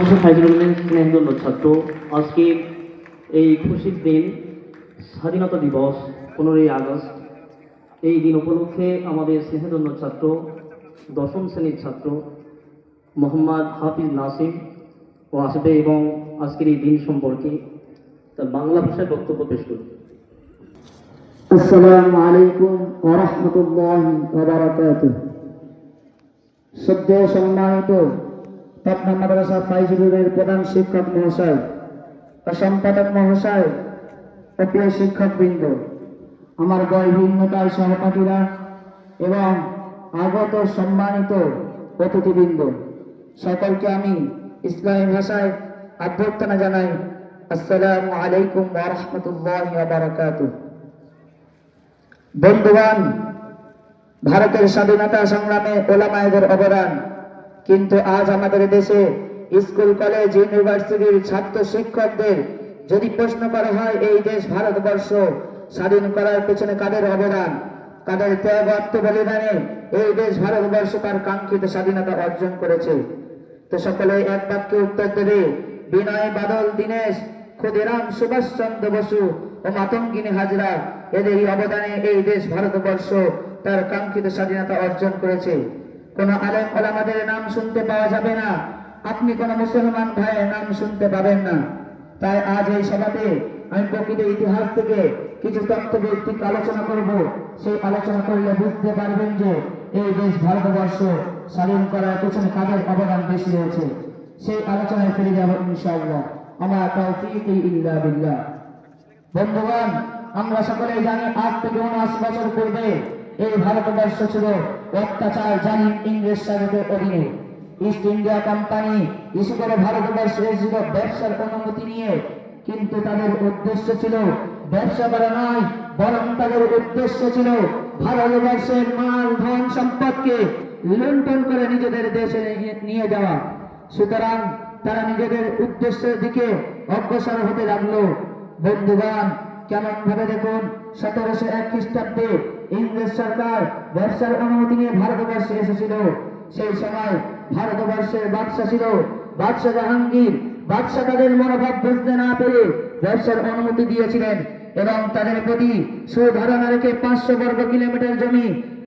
স্নেহধন্য ছাত্র, আজকে এই খুশির দিন স্বাধীনতা দিবস 15ই আগস্ট। এই দিন উপলক্ষে আমাদের স্নেহধন্য ছাত্র, দশম শ্রেণীর ছাত্র মোহাম্মদ হাফিজ নাসিম ও আসবে এবং আজকের এই দিন সম্পর্কে তার বাংলা ভাষায় বক্তব্য পেশ করবে। আসসালামু আলাইকুম ওয়া রাহমাতুল্লাহি ওয়া বারাকাতুহু। শ্রদ্ধেয় সম্মানিত পাটনা মাদ্রাসা ফাইজুলের প্রধান শিক্ষক মহাশয় ও সম্পাদক মহাশয় ও প্রিয় শিক্ষকবৃন্দ, আমার বয়ভিন্নতার সহপাঠীরা এবং আগত সম্মানিত অতিথিবৃন্দ, সকলকে আমি ইসলামী ভাষায় অভ্যর্থনা জানাই। আসসালামু আলাইকুম ওয়া রাহমাতুল্লাহি ওয়া বারাকাতুহু। বন্ধুগণ, ভারতের স্বাধীনতা সংগ্রামে ওলামায়েদের অবদান, কিন্তু আজ আমাদের দেশে স্কুল কলেজ ইউনিভার্সিটির ছাত্র শিক্ষকদের যদি প্রশ্ন করা হয় এই দেশ ভারতবর্ষ স্বাধীন করার পেছনে কাদের অবদান, কাদের ত্যাগ আত্মবলিদানে এই দেশ ভারতবর্ষ তার কাঙ্ক্ষিত স্বাধীনতা অর্জন করেছে, তো সকলে এক বাক্যে উত্তর দেবে বিনয় বাদল দীনেশ, ক্ষুদিরাম সুভাষচন্দ্র বসু ও মাতঙ্গিনী হাজরা, এদেরই অবদানে এই দেশ ভারতবর্ষ তার কাঙ্ক্ষিত স্বাধীনতা অর্জন করেছে। কোন আলেম ওলামাদের নাম শুনতে পাওয়া যাবে না, আপনি কোন মুসলমান ভাইয়ের নাম শুনতে পাবেন না। তাই আজ এই সভাতে আমি প্রকৃত ইতিহাস থেকে কিছু তথ্যভিত্তিক আলোচনা করব। সেই আলোচনা করলে বুঝতে পারবেন যে এই দেশ ভারতবর্ষ স্বাধীন করার পেছনে কাদের অবদান বেশি রয়েছে। সেই আলোচনায় ফিরে যাব ইনশাআল্লাহ। আমার তাওফীক ইল্লা বিল্লাহ। বন্ধুগণ, আমরা সকলেই জানি আজ থেকে 79 বছর পূর্বে এই ভারতবর্ষ ছিল অত্যাচার জালিম ইংরেজ শাসকের অধীনে। ইস্ট ইন্ডিয়া কোম্পানি ইস্যু করে ভারতবর্ষে এসেছিল ব্যবসার অনুমতি নিয়ে, কিন্তু তাদের উদ্দেশ্য ছিল ব্যবসা করা নয়, বরং তাদের উদ্দেশ্য ছিল ভারতবর্ষের মাল ধন সম্পদকে লুণ্ঠন করে নিজেদের দেশে নিয়ে যাওয়া। সুতরাং তারা নিজেদের উদ্দেশ্যের দিকে অগ্রসর হতে লাগলো। বন্ধুগণ, কেমন ভাবে দেখুন, 1701 খ্রিস্টাব্দে ইংরেজ সরকার ব্যবসার অনুমতি নিয়ে ভারতবর্ষে এসেছিল। সেই সময় ভারতবর্ষের বাদশাহ ছিল বাদশাহ জাহাঙ্গীর। বাদশাহ তাদের মনোভাব বুঝতে না পেরে ব্যবসার অনুমতি দিয়েছিলেন এবং তাদের প্রতি সুধারণা রেখে 500 বর্গ কিলোমিটার জমি